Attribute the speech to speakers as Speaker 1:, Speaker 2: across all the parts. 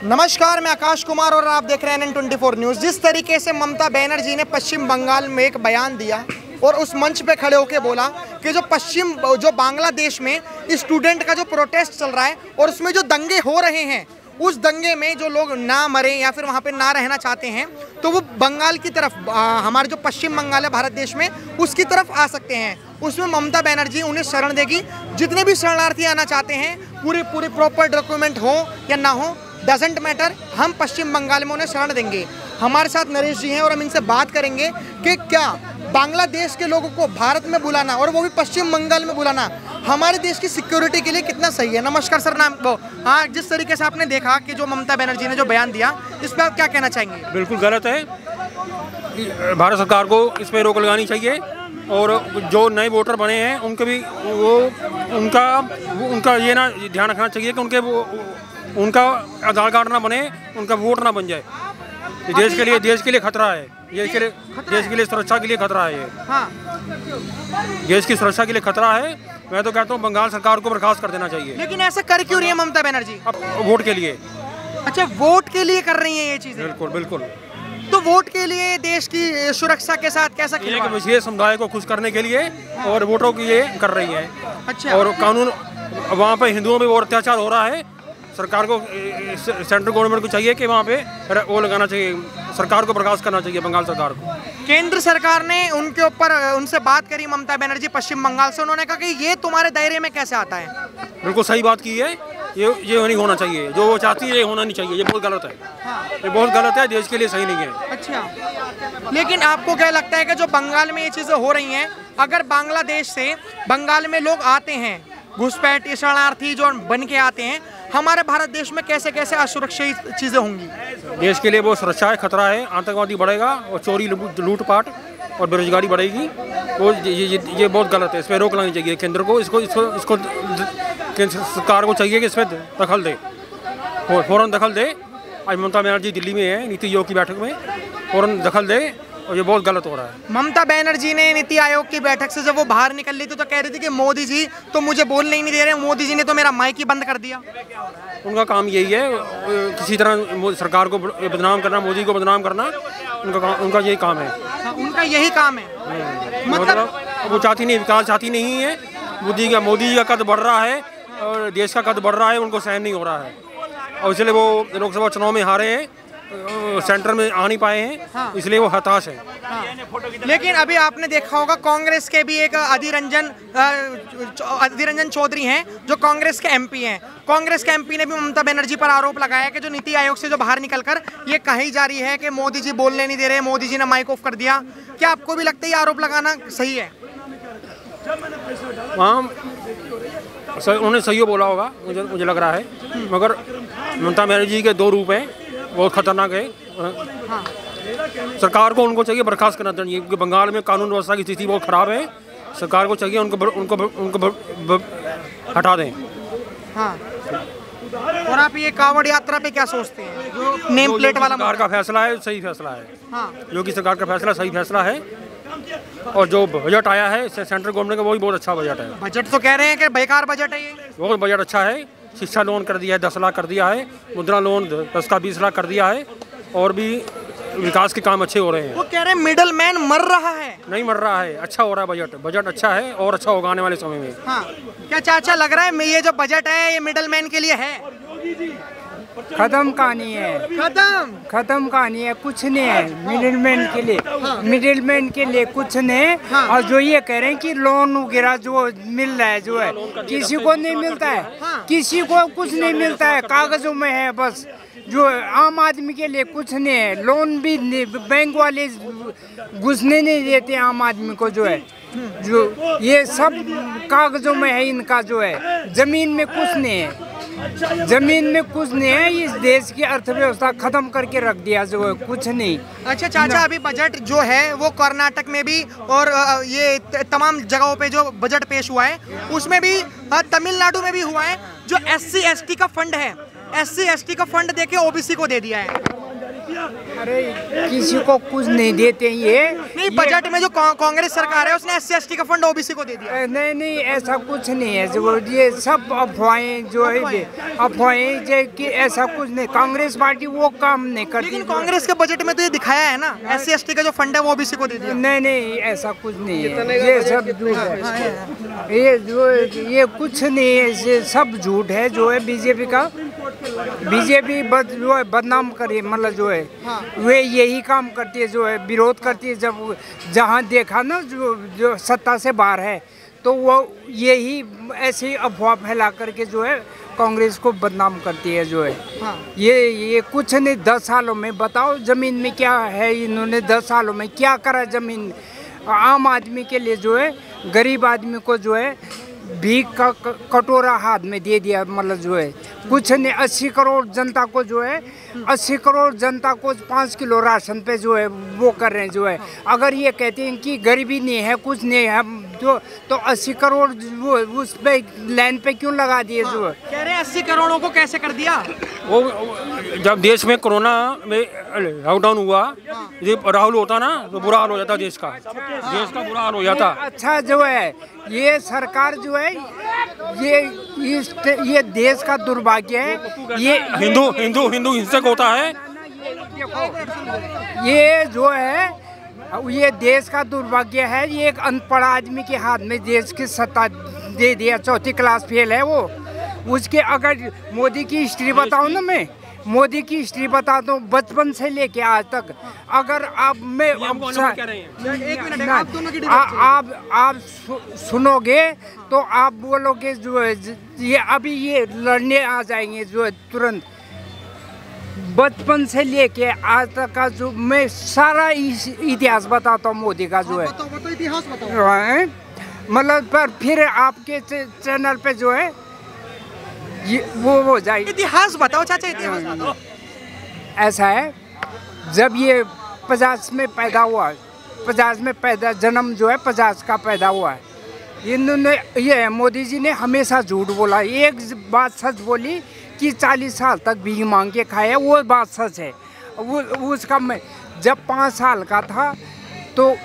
Speaker 1: नमस्कार, मैं आकाश कुमार और आप देख रहे हैं NN24 न्यूज़। जिस तरीके से ममता बनर्जी ने पश्चिम बंगाल में एक बयान दिया और उस मंच पे खड़े होकर बोला कि जो बांग्लादेश में स्टूडेंट का जो प्रोटेस्ट चल रहा है और उसमें जो दंगे हो रहे हैं, उस दंगे में जो लोग ना मरे या फिर वहाँ पे ना रहना चाहते हैं तो वो बंगाल की तरफ, हमारे जो पश्चिम बंगाल है भारत देश में, उसकी तरफ आ सकते हैं। उसमें ममता बनर्जी उन्हें शरण देगी। जितने भी शरणार्थी आना चाहते हैं, पूरे प्रॉपर डॉक्यूमेंट हो या ना हो, डजेंट मैटर, हम पश्चिम बंगाल में उन्हें शरण देंगे। हमारे साथ नरेश जी हैं और हम इनसे बात करेंगे कि क्या बांग्लादेश के लोगों को भारत में बुलाना और वो भी पश्चिम बंगाल में बुलाना हमारे देश की सिक्योरिटी के लिए कितना सही है। नमस्कार सर। हाँ, जिस तरीके से आपने देखा कि जो ममता बनर्जी ने जो बयान दिया, इस पर आप क्या कहना चाहेंगे?
Speaker 2: बिल्कुल गलत है। भारत सरकार को इस पर रोक लगानी चाहिए और जो नए वोटर बने हैं उनके भी उनका ये ना ध्यान रखना चाहिए कि उनका आधार कार्ड ना बने, उनका वोट ना बन जाए। देश के लिए खतरा है। देश के लिए सुरक्षा के लिए खतरा है। ये देश की सुरक्षा के लिए खतरा है। मैं तो कहता हूँ बंगाल सरकार को बर्खास्त कर देना चाहिए।
Speaker 1: लेकिन ऐसा कर क्यों रही है ममता बनर्जी?
Speaker 2: अब वोट के लिए।
Speaker 1: अच्छा, वोट के लिए कर रही है ये चीजें?
Speaker 2: बिल्कुल बिल्कुल।
Speaker 1: तो वोट के लिए देश की सुरक्षा के साथ कैसा
Speaker 2: एक विशेष समुदाय को खुश करने के लिए और वोटों के लिए कर रही है।
Speaker 1: अच्छा।
Speaker 2: और कानून वहाँ पे हिंदुओं पे और अत्याचार हो रहा है। सरकार को, सेंट्रल गवर्नमेंट को चाहिए कि वहाँ पे वो लगाना चाहिए, सरकार को बर्खास्त करना चाहिए, बंगाल सरकार को। नहीं।
Speaker 1: केंद्र सरकार ने उनके ऊपर उनसे बात करी, ममता बनर्जी पश्चिम बंगाल से, उन्होंने कहा कि ये तुम्हारे दायरे में कैसे आता है।
Speaker 2: बिल्कुल सही बात की है। ये नहीं होना चाहिए। जो वो चाहती है ये होना नहीं चाहिए। ये बहुत गलत है।
Speaker 1: हाँ।
Speaker 2: ये बहुत गलत है, देश के लिए सही नहीं है।
Speaker 1: अच्छा, लेकिन आपको क्या लगता है कि जो बंगाल में ये चीज़ें हो रही हैं, अगर बांग्लादेश से बंगाल में लोग आते हैं, घुसपैठ शरणार्थी जो बन के आते हैं, हमारे भारत देश में कैसे कैसे असुरक्षित चीज़ें होंगी?
Speaker 2: देश के लिए वो सुरक्षा है, खतरा है। आतंकवादी बढ़ेगा और चोरी, लूटपाट और बेरोजगारी बढ़ेगी। वो ये बहुत गलत है। इस पर रोक लगानी चाहिए केंद्र को। इसको केंद्र सरकार को चाहिए कि इसमें दखल दे, फौरन दखल दे। आज ममता बनर्जी दिल्ली में है नीति आयोग की बैठक में, फौरन दखल दे। और ये बहुत गलत हो रहा है।
Speaker 1: ममता बनर्जी ने नीति आयोग की बैठक से जब वो बाहर निकल रही थी तो कह रही थी कि मोदी जी तो मुझे बोलने ही नहीं दे रहे, मोदी जी ने तो मेरा माइक ही बंद कर दिया।
Speaker 2: उनका काम यही है, किसी तरह सरकार को बदनाम करना, मोदी को बदनाम करना, उनका यही काम है।
Speaker 1: हाँ, उनका यही काम है।
Speaker 2: मतलब वो चाहती नहीं, विकास चाहती नहीं है। मोदी जी का कद बढ़ रहा है और देश का कद बढ़ रहा है, उनको सहन नहीं हो रहा है और इसलिए वो लोकसभा चुनाव में हारे हैं, सेंटर में आ नहीं पाए हैं। हाँ। इसलिए वो हताश है।
Speaker 1: हाँ। लेकिन अभी आपने देखा होगा कांग्रेस के भी एक अधीर रंजन चौधरी हैं जो कांग्रेस के MP हैं। कांग्रेस के MP ने भी ममता बनर्जी पर आरोप लगाया कि जो नीति आयोग से जो बाहर निकलकर ये कही जा रही है कि मोदी जी बोलने नहीं दे रहे, मोदी जी ने माइक ऑफ कर दिया। क्या आपको भी लगता है ये आरोप लगाना सही है?
Speaker 2: हाँ, उन्होंने सही बोला होगा, मुझे लग रहा है। मगर ममता बनर्जी के दो रूप हैं, बहुत खतरनाक है।
Speaker 1: हाँ।
Speaker 2: सरकार को उनको चाहिए बर्खास्त करना चाहिए क्योंकि बंगाल में कानून व्यवस्था की स्थिति बहुत खराब है। सरकार को चाहिए उनको हटा दें।
Speaker 1: हाँ। और आप ये कांवड़ यात्रा पे क्या सोचते हैं? जो नेम प्लेट वाला
Speaker 2: सरकार का फैसला है, सही फैसला है।
Speaker 1: हाँ।
Speaker 2: योगी सरकार का फैसला सही फैसला है। और जो बजट आया है सेंट्रल गवर्नमेंट का, वो भी बहुत अच्छा बजट है।
Speaker 1: बजट तो कह रहे हैं कि बेकार बजट है ये।
Speaker 2: बहुत बजट अच्छा है। शिक्षा लोन कर दिया है, 10 लाख कर दिया है। मुद्रा लोन 10 का 20 लाख कर दिया है। और भी विकास के काम अच्छे हो रहे हैं।
Speaker 1: वो कह रहे हैं मिडल मैन मर रहा है।
Speaker 2: नहीं मर रहा है, अच्छा हो रहा है। बजट अच्छा है और अच्छा होगा आने वाले समय में।
Speaker 1: हाँ। क्या चाचा लग रहा है ये जो बजट है ये मिडल मैन के लिए है?
Speaker 3: खत्म कहानी है। खत्म कहानी है, कुछ नहीं है मिडिलमैन के लिए। हाँ। मिडिलमैन के लिए कुछ नहीं। हाँ। और जो ये कह रहे हैं कि लोन वगैरह जो मिल रहा है, जो है किसी को नहीं मिलता है। हाँ। किसी को कुछ नहीं मिलता है, कागजों में है बस। जो आम आदमी के लिए कुछ नहीं है। लोन भी बैंक वाले घुसने नहीं देते आम आदमी को, जो है जो ये सब कागजों में है इनका, जो है जमीन में कुछ नहीं है। जमीन में कुछ नहीं है। इस देश की अर्थव्यवस्था खत्म करके रख दिया, जो है कुछ नहीं।
Speaker 1: अच्छा चाचा, अभी बजट जो है वो कर्नाटक में भी और ये तमाम जगहों पे जो बजट पेश हुआ है उसमें भी, तमिलनाडु में भी हुआ है। जो SC ST का फंड है, SC ST का फंड देके OBC को दे दिया है।
Speaker 3: अरे किसी को कुछ नहीं देते ये
Speaker 1: नहीं, बजट में जो कांग्रेस सरकार है उसने SC/ST का फंड OBC को दे दिया।
Speaker 3: नहीं ऐसा कुछ नहीं है जो ये सब अफवाहें जो है अफवाहें जो कि ऐसा कुछ नहीं, कांग्रेस पार्टी वो काम नहीं करती।
Speaker 1: लेकिन कांग्रेस के बजट में तो ये दिखाया है ना, SC/ST का जो फंड है वो OBC को दे दिया।
Speaker 3: नहीं ऐसा कुछ नहीं है, ये सब झूठ है, ये कुछ नहीं है, ये सब झूठ है जो है। बीजेपी का बीजेपी जो है बदनाम करे, मतलब जो है वे यही काम करती है जो है, विरोध करती है। जब जहाँ देखा ना जो सत्ता से बाहर है तो वो यही ऐसे ही अफवाह फैला करके जो है कांग्रेस को बदनाम करती है जो है। ये कुछ नहीं, 10 सालों में बताओ जमीन में क्या है, इन्होंने 10 सालों में क्या करा जमीन आम आदमी के लिए जो है, गरीब आदमी को जो है भीख का कटोरा हाथ में दे दिया, मतलब जो है कुछ नहीं। 80 करोड़ जनता को जो है 80 करोड़ जनता को 5 किलो राशन पे जो है वो कर रहे हैं जो है। अगर ये कहते हैं कि गरीबी नहीं है कुछ नहीं है जो, तो 80 करोड़ वो उस पे लाइन पे क्यों लगा दिए जो है?
Speaker 1: कह रहे हैं 80 करोड़ों को कैसे कर दिया?
Speaker 2: वो जब देश में कोरोना में लॉकडाउन हुआ, ये राहुल होता ना तो बुरा हाल हो जाता देश का बुरा हाल हो जाता।
Speaker 3: अच्छा जो है ये सरकार जो है ये देश का दुर्भाग्य है। ये
Speaker 2: हिंदू हिंसक होता है।
Speaker 3: ये जो है ये देश का दुर्भाग्य है। ये एक अनपढ़ आदमी के हाथ में देश की सत्ता दे दिया, 4th क्लास फेल है वो। उसके अगर मोदी की हिस्ट्री बताऊं ना, मैं मोदी की हिस्ट्री बताता हूँ बचपन से लेके आज तक। अगर आप आप सुनोगे तो आप बोलोगे जो है ये अभी ये लड़ने आ जाएंगे जो है तुरंत। बचपन से लेके आज तक का जो मैं सारा इतिहास बताता हूँ मोदी का जो है।
Speaker 1: बताओ इतिहास बताओ।
Speaker 3: मतलब पर फिर आपके चैनल पे जो है ये वो हो जाए।
Speaker 1: इतिहास बताओ चाचा, इतिहास बताओ।
Speaker 3: ऐसा है जब ये 50 में पैदा हुआ, 50 में पैदा जन्म जो है 50 का पैदा हुआ है। इन्होंने ये मोदी जी ने हमेशा झूठ बोला। एक बात सच बोली कि 40 साल तक भीख मांग के खाया, वो बात सच है। वो उसका मैं जब 5 साल का था तो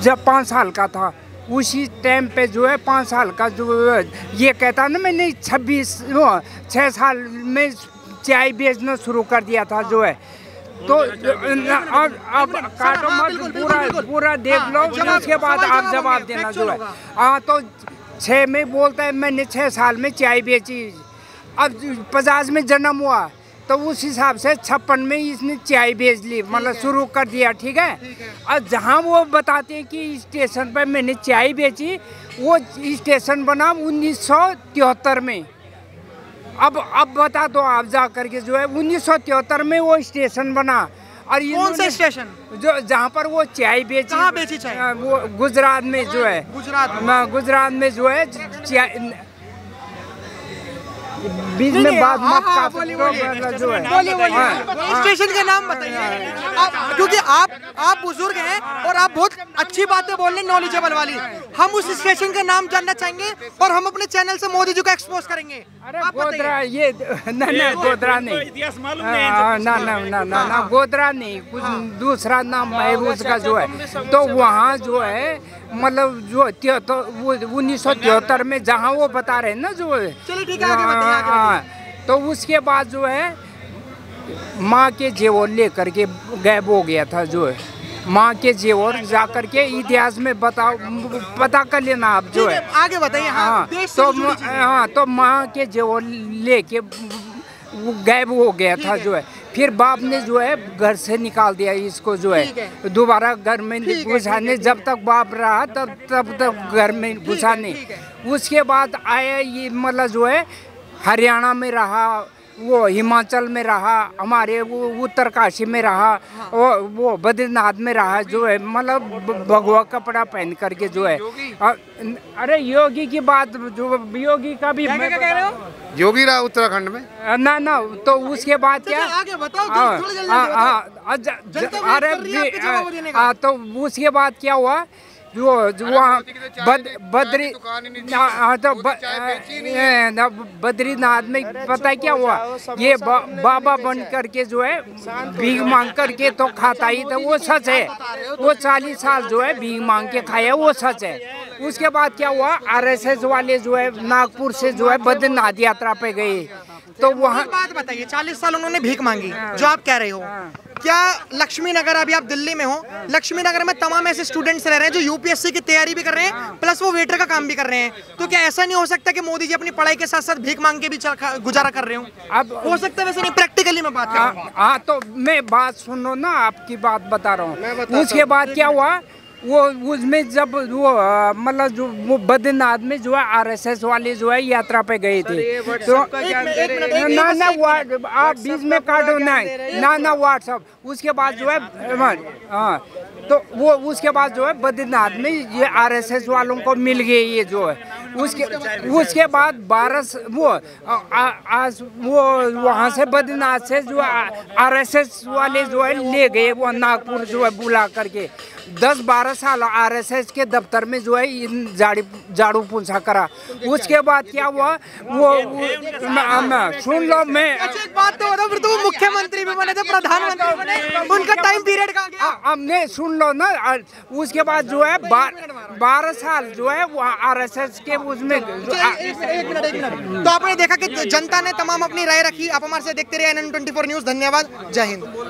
Speaker 3: जब 5 साल का था उसी टाइम पे जो है 5 साल का जो ये कहता ना मैंने 6 साल में चाय बेचना शुरू कर दिया था जो है। तो अब काटो मत, पूरा देख लो, उसके बाद आप जवाब देना जो है। हाँ तो 6 में बोलता है मैंने 6 साल में चाय बेची। अब 50 में जन्म हुआ तो उस हिसाब से 56 में इसने चाय बेच ली, मतलब शुरू कर दिया। ठीक है। और जहाँ वो बताते हैं कि स्टेशन पर मैंने चाय बेची, वो स्टेशन बना 1973 में। अब बता दो आप जा करके जो है 1973 में वो स्टेशन बना। और
Speaker 1: कौन सा स्टेशन?
Speaker 3: जो जहाँ पर वो चाय बेची।
Speaker 1: कहाँ बेची चाय?
Speaker 3: वो गुजरात में जो है। गुजरात में जो है चाय। बीच में बात मत जो है।
Speaker 1: स्टेशन का नाम बताइए, क्योंकि आप बुजुर्ग हैं और आप बहुत अच्छी बातें बोल रहे हैं, नॉलेजेबल वाली। हम उस स्टेशन का नाम जानना चाहेंगे और हम अपने चैनल से मोदी जी को एक्सपोज करेंगे।
Speaker 3: अरे गोधरा ये ना गोधरा नहीं, ना गोधरा नहीं, कुछ दूसरा नाम है उसका जो है। तो वहाँ जो है मतलब जो 1973 में जहाँ वो बता रहे हैं ना जो है।
Speaker 1: चलिए ठीक है, आगे बताइए।
Speaker 3: तो उसके बाद जो है माँ के जेवर लेकर के गायब हो गया था जो है। माँ के जेवर जा करके इतिहास में पता कर लेना आप जो है।
Speaker 1: आगे बताइए।
Speaker 3: तो माँ के जेवर लेके गायब हो गया था जो है। फिर बाप ने जो है घर से निकाल दिया इसको जो है, दोबारा घर में घुसाने। जब तक बाप रहा तब तक घर में घुसाने। उसके बाद आया ये मतलब जो है हरियाणा में रहा, वो हिमाचल में रहा, हमारे वो उत्तरकाशी में रहा, वो बद्रीनाथ में रहा जो है, मतलब भगवा कपड़ा पहन करके जो है। अरे योगी की बात जो योगी का भी
Speaker 1: क्या कह रहे हो?
Speaker 4: योगी रहा उत्तराखंड में
Speaker 3: ना तो उसके बाद क्या
Speaker 1: आगे बताओ।
Speaker 3: अरे तो उसके बाद क्या हुआ, वहाँ बद्रीनाथ में पता है क्या हुआ, ये बाबा बन करके जो है भीख मांग करके तो खाता ही था, वो सच है। वो 40 साल जो है भीख मांग के खाया, वो सच है। उसके बाद क्या हुआ, RSS वाले जो है नागपुर से जो है बद्रीनाथ यात्रा पे गए, तो वहाँ
Speaker 1: बात बताइए, 40 साल उन्होंने भीख मांगी, जो आप कह रहे हो, क्या लक्ष्मी नगर, अभी आप दिल्ली में हो, लक्ष्मी नगर में तमाम ऐसे स्टूडेंट्स रह रहे हैं जो UPSC की तैयारी भी कर रहे हैं, प्लस वो वेटर का काम भी कर रहे हैं, तो क्या ऐसा नहीं हो सकता कि मोदी जी अपनी पढ़ाई के साथ साथ भीख मांग के भी गुजारा कर रहे हो?
Speaker 3: अब
Speaker 1: हो सकता है, वैसे नहीं, प्रैक्टिकली मैं बात कर रहा हूं।
Speaker 3: हाँ, तो मैं बात सुनो ना, आपकी बात बता रहा हूँ। उसके बाद क्या हुआ, वो उसमें जब वो मतलब जो वो बद्रीनाथ में जो है RSS वाले जो है यात्रा पे गए थे, तो ना आप बीच में काटो ना व्हाट्सअप। उसके बाद जो है हाँ, तो वो उसके बाद जो है बद्रीनाथ में ये RSS वालों को मिल गए ये जो है, उसके बाद 12 आज वो वहाँ से बद्रीनाथ से जो RSS वाले जो है ले गए वो नागपुर जो है बुला करके 10-12 साल RSS के दफ्तर में जो है इन झाड़ू पोंछा करा। उसके बाद क्या हुआ, वो सुन लो, मैं
Speaker 1: एक बात तो बताओ, फिर तो वो मुख्यमंत्री भी बने थे, प्रधानमंत्री बने, उनका टाइम पीरियड कहाँ गया?
Speaker 3: हमने सुन लो ना, उसके बाद जो है 12 साल जो है वो RSS के उसमें
Speaker 1: एक मिनट। तो आपने देखा कि जनता ने तमाम अपनी राय रखी। आप हमारे से देखते रहे NN24 न्यूज़। धन्यवाद, जय हिंद।